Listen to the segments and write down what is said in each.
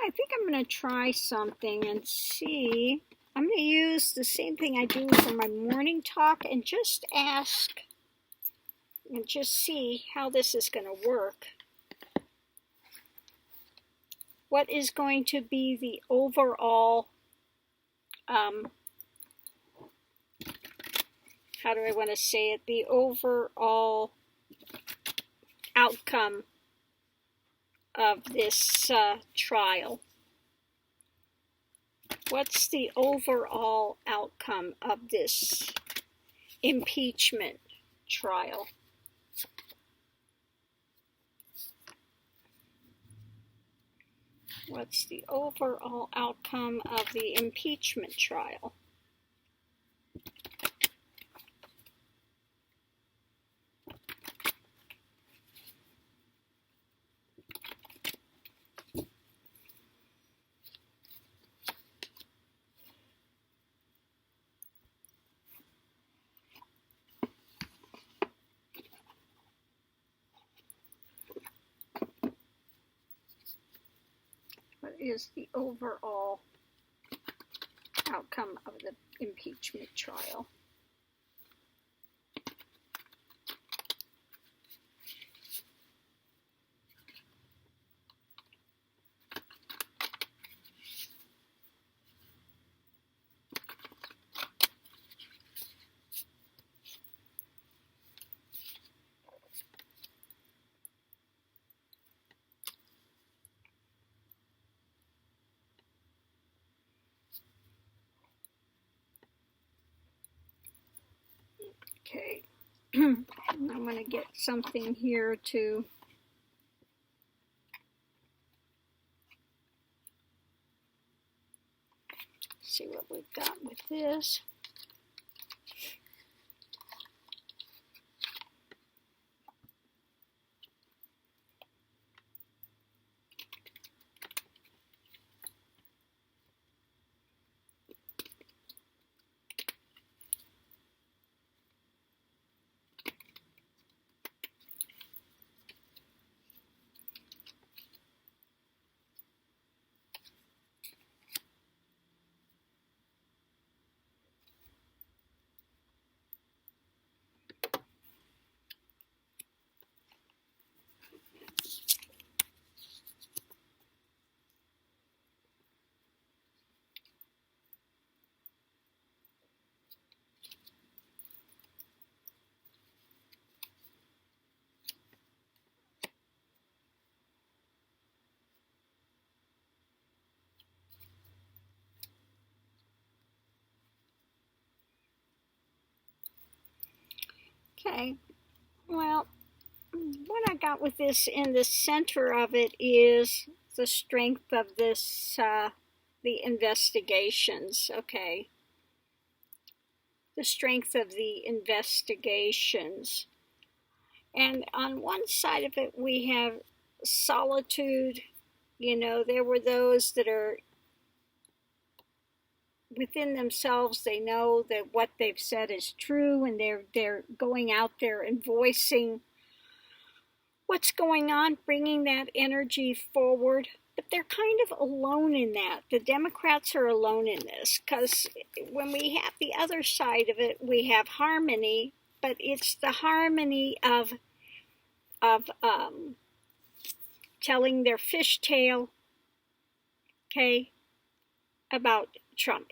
I think I'm going to try something and see. I'm going to use the same thing I do for my morning talk and just ask and just see how this is going to work. What is going to be the overall, how do I want to say it, the overall outcome of this trial? What's the overall outcome of this impeachment trial? What's the overall outcome of the impeachment trial? What is the overall outcome of the impeachment trial? Okay, I'm going to get something here to see what we've got with this. Okay, well, what I got with this in the center of it is the strength of this, the investigations, okay? The strength of the investigations. And on one side of it, we have solitude. You know, there were those that are within themselves, they know that what they've said is true, and they're going out there and voicing what's going on, bringing that energy forward. But they're kind of alone in that. The Democrats are alone in this, because when we have the other side of it, we have harmony, but it's the harmony of telling their fishtail, okay, about Trump.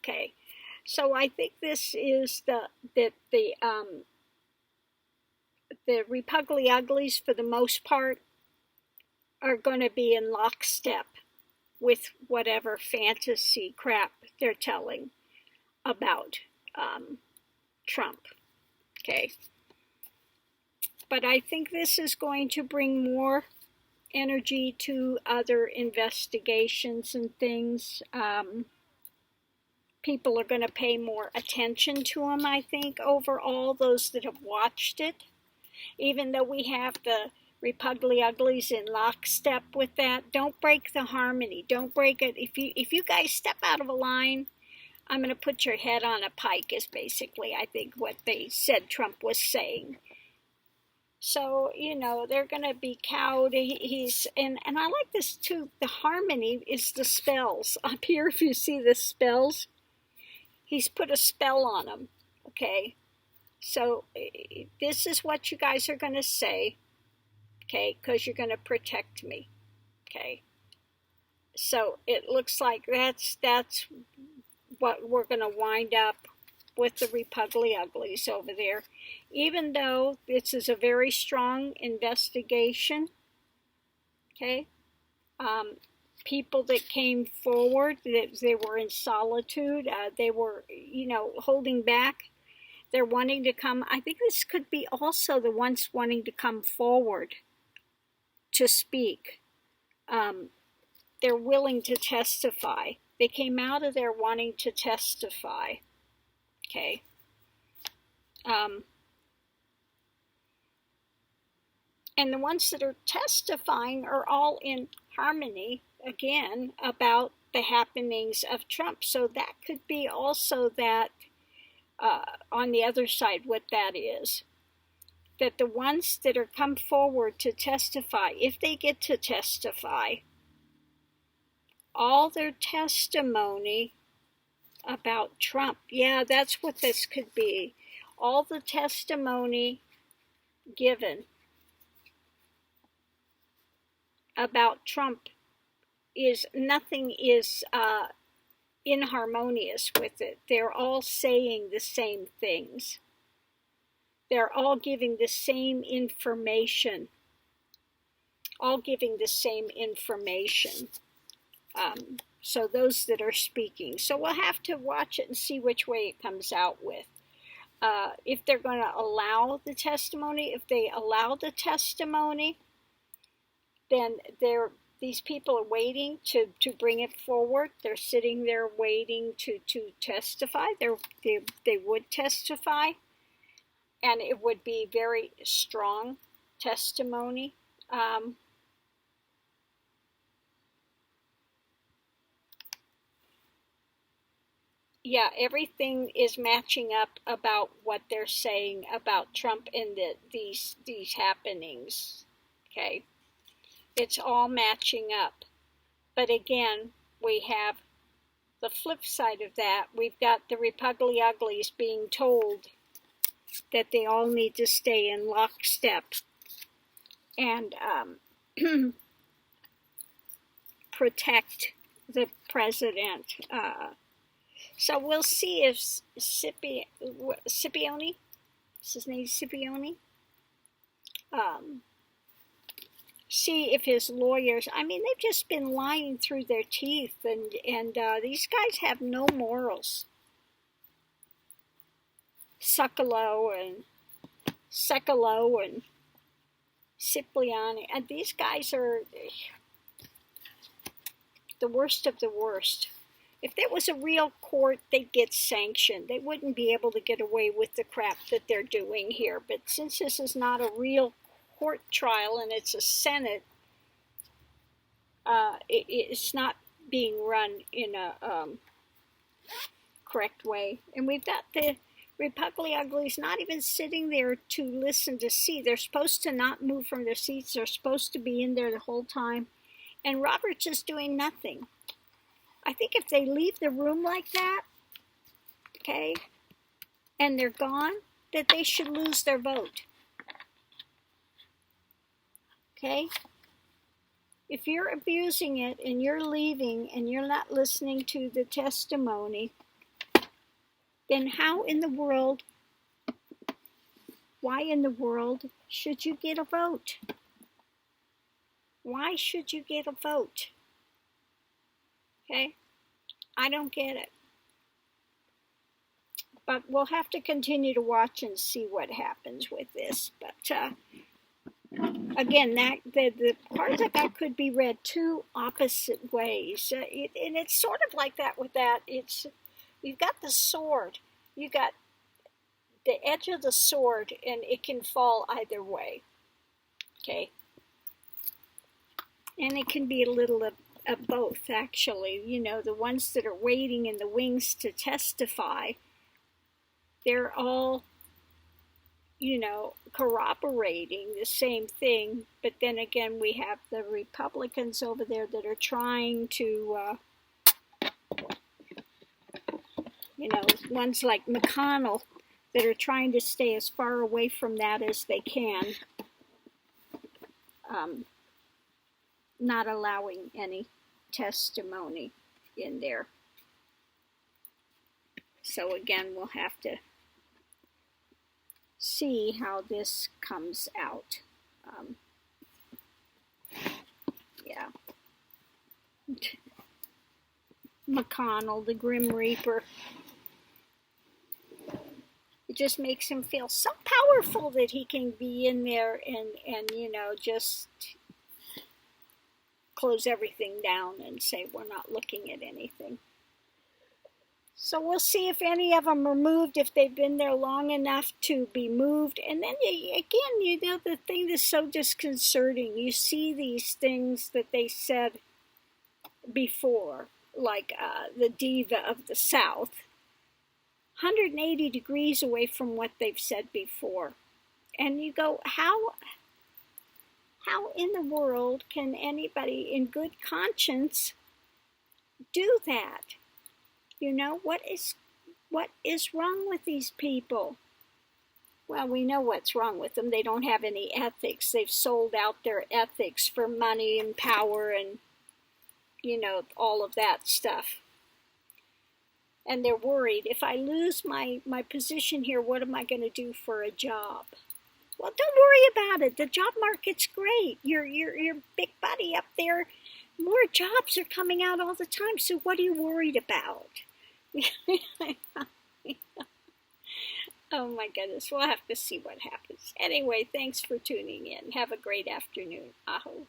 Okay, so I think this is the Repugly Uglies, for the most part, are going to be in lockstep with whatever fantasy crap they're telling about Trump. Okay, but I think this is going to bring more energy to other investigations and things. People are going to pay more attention to them, I think, overall, those that have watched it. Even though we have the Repugly Uglies in lockstep with that, don't break the harmony. Don't break it. If you guys step out of a line, I'm going to put your head on a pike is basically, I think, what they said Trump was saying. So, they're going to be cowed. And I like this too. The harmony is the spells. Up here, if you see the spells, he's put a spell on them. Okay. So, this is what you guys are going to say. Okay. Because you're going to protect me. Okay. So, it looks like that's what we're going to wind up with the Repugly Uglies over there. Even though this is a very strong investigation, okay, people that came forward, they were in solitude, they were, holding back, they're wanting to come. I think this could be also the ones wanting to come forward to speak. They're willing to testify. They came out of there wanting to testify. Okay. And the ones that are testifying are all in harmony, again, about the happenings of Trump. So that could be also that, on the other side, what that is. That the ones that are come forward to testify, if they get to testify, all their testimony about Trump, yeah, that's what this could be. All the testimony given about Trump is nothing is inharmonious with it. They're all saying the same things. They're all giving the same information. All giving the same information. So those that are speaking. So we'll have to watch it and see which way it comes out with. If they're going to allow the testimony, if they allow the testimony, then these people are waiting to bring it forward. They're sitting there waiting to testify. They would testify, and it would be very strong testimony. Yeah, everything is matching up about what they're saying about Trump and these happenings. Okay, it's all matching up. But again, we have the flip side of that. We've got the Repugly Uglies being told that they all need to stay in lockstep and protect the president. So we'll see if Scipione, is his name Scipione? See if his lawyers, they've just been lying through their teeth, and these guys have no morals. Secolo and Cipriani, and these guys are the worst of the worst. If there was a real court, they'd get sanctioned. They wouldn't be able to get away with the crap that they're doing here. But since this is not a real court trial and it's a Senate, it's not being run in a correct way. And we've got the Repugly Uglies not even sitting there to listen to see. They're supposed to not move from their seats. They're supposed to be in there the whole time. And Roberts is doing nothing. I think if they leave the room like that, okay, and they're gone, that they should lose their vote. Okay? If you're abusing it and you're leaving and you're not listening to the testimony, then why in the world should you get a vote? Why should you get a vote? Okay? I don't get it. But we'll have to continue to watch and see what happens with this. But again, the cards I got could be read two opposite ways. And it's sort of like that with that. You've got the sword. You got the edge of the sword, and it can fall either way. Okay? And it can be a little of both, actually. The ones that are waiting in the wings to testify, they're all corroborating the same thing. But then again, we have the Republicans over there that are trying to, ones like McConnell that are trying to stay as far away from that as they can, not allowing any testimony in there. So again, we'll have to see how this comes out. Yeah. McConnell, the Grim Reaper. It just makes him feel so powerful that he can be in there and just close everything down and say we're not looking at anything. So we'll see if any of them are moved, if they've been there long enough to be moved. And then again, the thing that's so disconcerting, you see these things that they said before, like the diva of the South, 180 degrees away from what they've said before. And you go, how in the world can anybody in good conscience do that? What is wrong with these people? Well, we know what's wrong with them. They don't have any ethics. They've sold out their ethics for money and power and, all of that stuff. And they're worried, if I lose my position here, what am I going to do for a job? Well, don't worry about it. The job market's great. Your big buddy up there, more jobs are coming out all the time. So what are you worried about? Oh my goodness, we'll have to see what happens. Anyway, thanks for tuning in. Have a great afternoon. Aho.